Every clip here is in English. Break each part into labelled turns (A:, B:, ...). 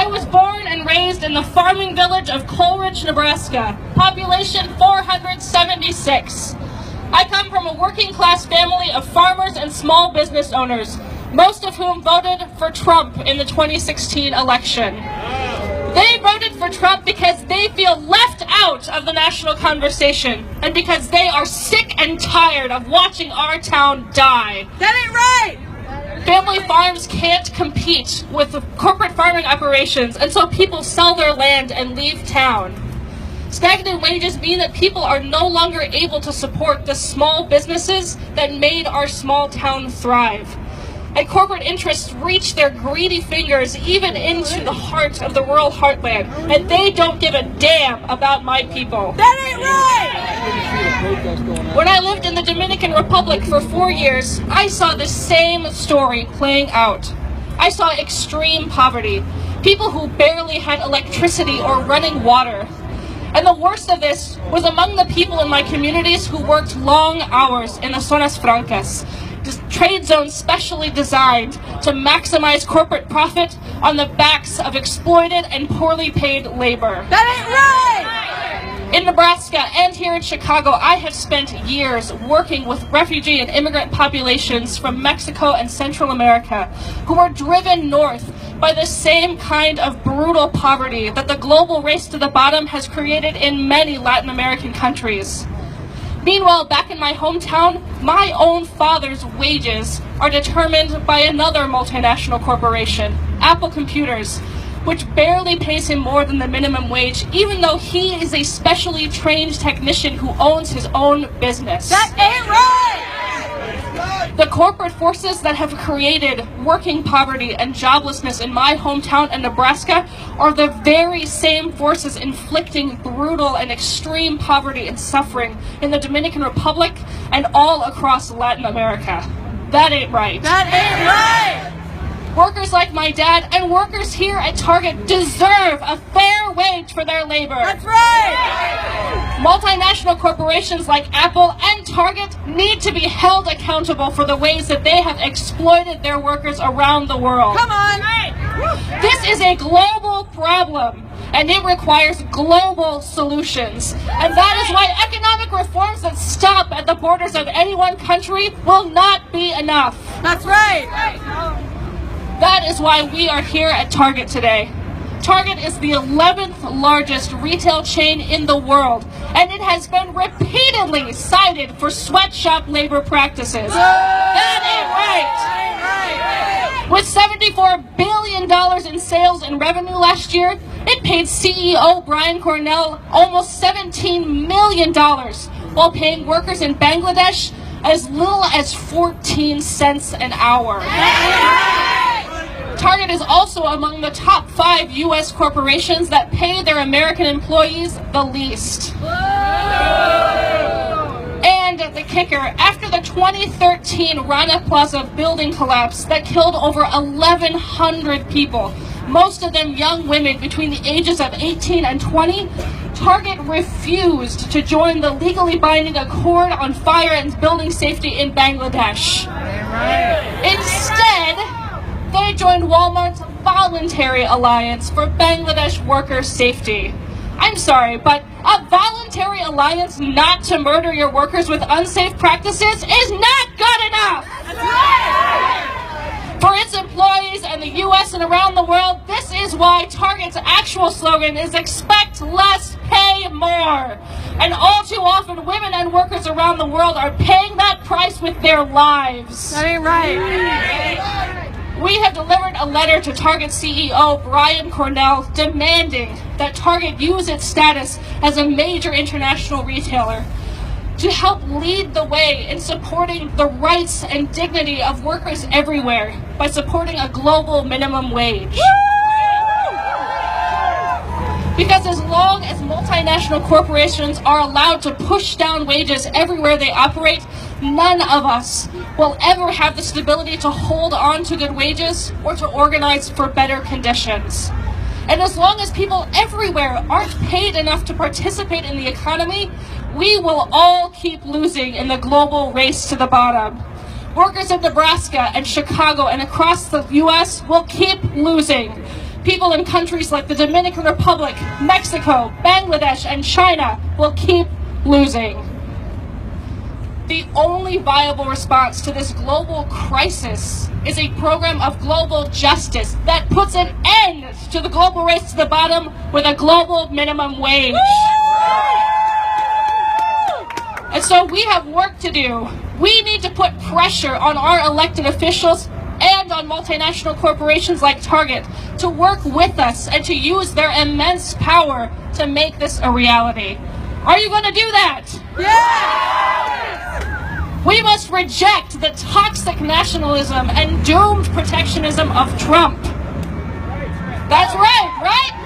A: I was born and raised in the farming village of Coleridge, Nebraska, population 476. I come from a working class family of farmers and small business owners, most of whom voted for Trump in the 2016 election. They voted for Trump because they feel left out of the national conversation and because they are sick and tired of watching our town die.
B: That ain't right!
A: Family farms can't compete with the corporate farming operations, and so people sell their land and leave town. Stagnant wages mean that people are no longer able to support the small businesses that made our small town thrive. And corporate interests reach their greedy fingers even into the heart of the rural heartland, and they don't give a damn about my people.
B: That ain't right!
A: When I lived in the Dominican Republic for 4 years, I saw the same story playing out. I saw extreme poverty, people who barely had electricity or running water. And the worst of this was among the people in my communities who worked long hours in the zonas francas, trade zones specially designed to maximize corporate profit on the backs of exploited and poorly paid labor.
B: That ain't right!
A: In Nebraska and here in Chicago, I have spent years working with refugee and immigrant populations from Mexico and Central America who were driven north by the same kind of brutal poverty that the global race to the bottom has created in many Latin American countries. Meanwhile, back in my hometown, my own father's wages are determined by another multinational corporation, Apple Computers, which barely pays him more than the minimum wage, even though he is a specially trained technician who owns his own business.
B: That ain't right!
A: The corporate forces that have created working poverty and joblessness in my hometown and Nebraska are the very same forces inflicting brutal and extreme poverty and suffering in the Dominican Republic and all across Latin America. That ain't right.
B: That ain't right!
A: Workers like my dad and workers here at Target deserve a fair wage for their labor.
B: That's right!
A: Multinational corporations like Apple and Target need to be held accountable for the ways that they have exploited their workers around the world.
B: Come on!
A: This is a global problem, and it requires global solutions. And that is why economic reforms that stop at the borders of any one country will not be enough.
B: That's right!
A: That is why we are here at Target today. Target is the 11th largest retail chain in the world, and it has been repeatedly cited for sweatshop labor practices. That ain't right! With $74 billion in sales and revenue last year, it paid CEO Brian Cornell almost $17 million, while paying workers in Bangladesh as little as 14 cents an hour. Target is also among the top 5 U.S. corporations that pay their American employees the least. And the kicker, after the 2013 Rana Plaza building collapse that killed over 1,100 people, most of them young women between the ages of 18 and 20, Target refused to join the legally binding Accord on Fire and Building Safety in Bangladesh. Instead, they joined Walmart's voluntary alliance for Bangladesh worker safety. I'm sorry, but a voluntary alliance not to murder your workers with unsafe practices is not good enough. For its employees and the U.S. and around the world, this is why Target's actual slogan is expect less, pay more. And all too often, women and workers around the world are paying that price with their lives.
B: That ain't right!
A: We have delivered a letter to Target CEO Brian Cornell demanding that Target use its status as a major international retailer to help lead the way in supporting the rights and dignity of workers everywhere by supporting a global minimum wage. Because as long as multinational corporations are allowed to push down wages everywhere they operate, none of us will ever have the stability to hold on to good wages or to organize for better conditions. And as long as people everywhere aren't paid enough to participate in the economy, we will all keep losing in the global race to the bottom. Workers in Nebraska and Chicago and across the U.S. will keep losing people in countries like the Dominican Republic, Mexico, Bangladesh, and China will keep losing. The only viable response to this global crisis is a program of global justice that puts an end to the global race to the bottom with a global minimum wage. And so we have work to do. We need to put pressure on our elected officials and on multinational corporations like Target to work with us and to use their immense power to make this a reality. Are you going to do that?
B: Yes!
A: We must reject the toxic nationalism and doomed protectionism of Trump. That's right, right?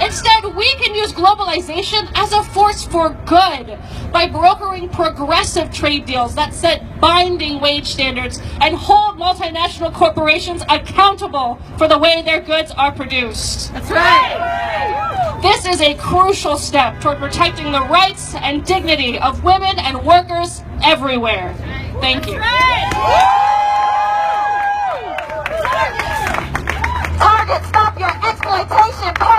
A: Instead, we can use globalization as a force for good by brokering progressive trade deals that set binding wage standards and hold multinational corporations accountable for the way their goods are produced.
B: That's right!
A: This is a crucial step toward protecting the rights and dignity of women and workers everywhere. Thank you.
C: Target, stop your exploitation.